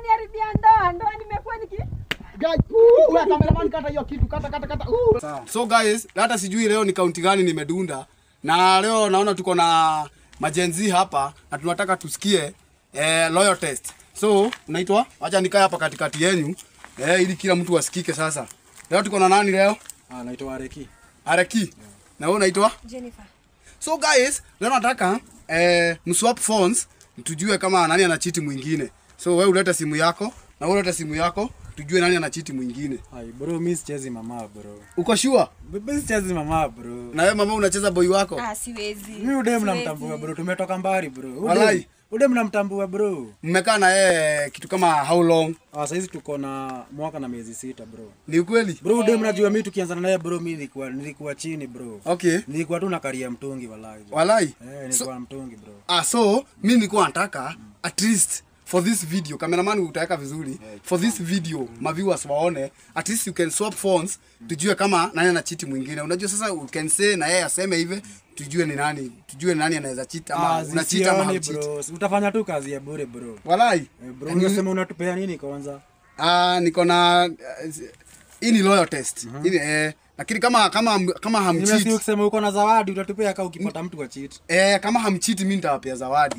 umeniharibia ndoa. Ndoa nimekuwa niki guys, wewe cameraman kata hiyo kitu, kata. So guys, hata sijui leo ni kaunti gani nimedunda. Na leo naona tuko na majenzi hapa na tunataka tusikie loyal test. So, unaitwa? Acha nikae hapa katikati yenu ili kila mtu asikike sasa. Leo tuko na nani leo? Naitwa Areki. Areki. Yeah. Na wewe unaitwa? Jennifer. So guys, leo nataka mswap phones tujue kama nani anachiti mwingine. So wewe uleta simu yako na wewe uleta simu yako tujue nani anachiti mwingine. Hai bro, mimi sichezi mama bro. Uko sure? Mimi sichezi mama bro. Na wewe mama unacheza boy wako? Siwezi. Mimi udem namtambua bro, tumetoka mbali bro. Walai. Udem namtambua bro. Mmekaa na yeye kitu kama how long? Sasa hizi tuko na mwaka na miezi 6 bro. Ni ukweli? Bro udem najua mimi tukianza na yeye bro, mimi nilikuwa chini bro. Okay. Nilikuwa tu na karia mtungi walai. Walai? Nilikuwa na mtungi bro. So mimi nilikuwa nataka at least for this video, cameraman utaweka vizuri. For this video, my viewers waone, at least you can swap phones, tujue kama nani anachiti mwingine. Unajua sasa you can say na yeye aseme hivi, tujue ni nani anaweza cheat ama unachita ama hauchiti. Utafanya tu kazi ya bure bro. Walai. Bro, unasema unatupea nini kwanza? Niko na hii ni loyal test. Lakini kama hamcheat. Nimesikia ukisema uko na zawadi utatupea kama ukipata mtu wa cheat. Kama hamcheat mimi nitawapea zawadi.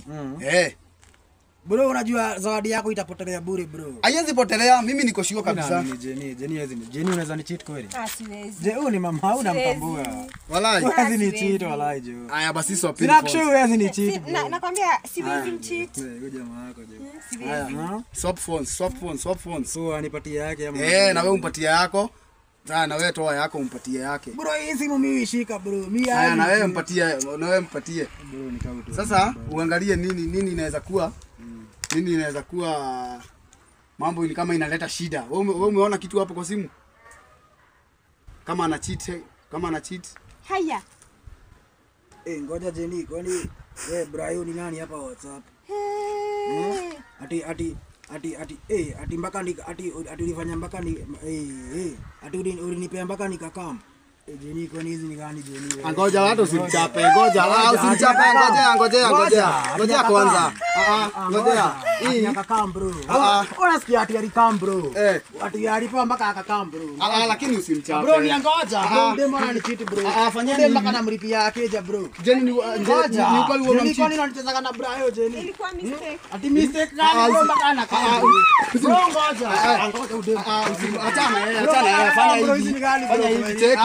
Bro, unajua zawadi yako itapotelea bure bro. Haiwezi potelea, mimi niko sure kabisa. Jenny unaweza ni cheat kweli? Siwezi. Je, wewe ni mama au unamtambua? Walai. Wewe ni cheat walai jo. Haya basi swap. Sinakushauri wewe ni cheat. Nakwambia siwezi cheat. Wewe jamaa wako jo. Siwezi. Swap phones. So anipatie yake ama? Na wewe umpatie yako. Na wewe toa yako umpatie yake. Bro, hii simu mimi shika bro. Mimi na wewe mpatie. Bro, nikauto. Sasa uangalie nini inaweza kuwa. Nini inaweza kuwa mambo ni kama inaleta shida. Wewe umeona kitu hapo kwa simu? Kama ana cheat. Haya. Ngoja Jenny, kwani Brian ni nani hapa WhatsApp? Ati mpaka ulifanya mpaka ni ati ulinipea mpaka nikakam. Jenny, kwani hizi ni gani Jenny? Ngoja watu usimchape. Usimchape. Ngoja kwanza. Ngoja. Hii akakam bro. Unasikia ati alikam bro. Ati alipa mpaka akakam bro. Lakini usimchape. Bro, ni ngoja. Bro, demo ananichiti bro. Fanyeni mpaka namlipia akeja bro. Jenny ni kwani wewe unamchiti? Kwani unacheza na Brian Jenny? Ilikuwa mistake. Ati mistake gani bro mpaka anakam. Bro, ngoja. Ngoja udemo. Achana fanya hivi. Fanya hivi cheki.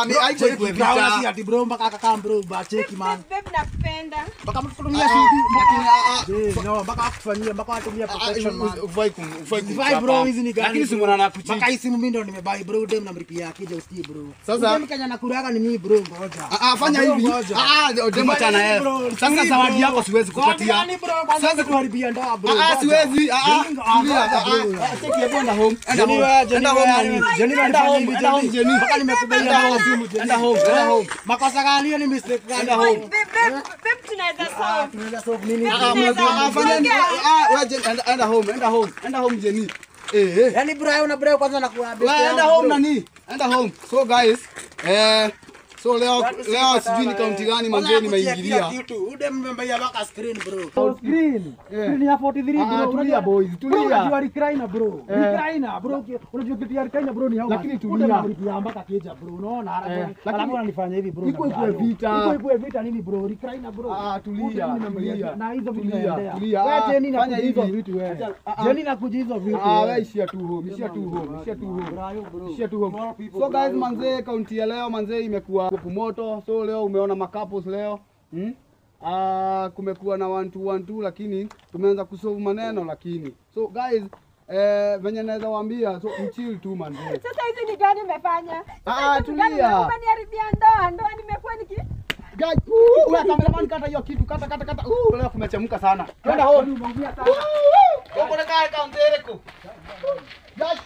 Mimi haiko ikuwe vita. Si ati bro mpaka akakam bro, ba cheki man. Babe nakupenda. Mpaka mtutumia CD. No, mpaka akufanyia mpaka atumia protection man. Ufai bro, hizi ni gani? Lakini simu na kuchiti. Mpaka hii simu mimi ndo nimebai bro, dem namlipia akija usikie bro. Sasa mimi kanya nakuraga ni mimi bro, ngoja. Fanya hivi. Dem achana yeye. Sasa zawadi yako siwezi kupatia. Sasa kuharibia ndoa bro. Siwezi. Cheki hapo enda home. Enda home Jenny. Mpaka nimekubali simu Jenny. Enda home. Makosa gani ni mistake gani? Enda home. Babe tunaweza solve. Tunaweza solve nini? Fanya enda home Jenny. Yaani Brian kwanza nakuambia. Enda home. So guys, so leo sijui ni kaunti gani manzeni nimeingilia. Ude mmembaia mpaka screen bro. Screen ya 43 bro. Tulia boys, tulia. Unajua recliner bro. Recliner bro. Unajua kitu ya recliner bro ni hao. Lakini tulia. Ude mpaka keja bro. Unaona haraka. Lakini unanifanya hivi bro. Iko vita. Iko vita nini bro? Recliner bro. Tulia. Na hizo vitu tulia. Wewe Jenny na fanya hizo hivi. vitu wewe. Jenny na kuja hizo vitu. Wewe ishia tu home. So guys manze kaunti ya leo manze imekuwa moto. So leo umeona makapos leo. Kumekuwa na 1-2 lakini tumeanza kusolve maneno lakini. So guys, venye naweza waambia so mchill tu manze. Sasa hizi ni gani umefanya? Tulia. Umeniharibia ndoa. Ndoa nimekuwa niki Guys, wewe cameraman kata hiyo kitu, kata. Leo kumechemka sana. Twenda home. Uko na kae kaunti yako. Guys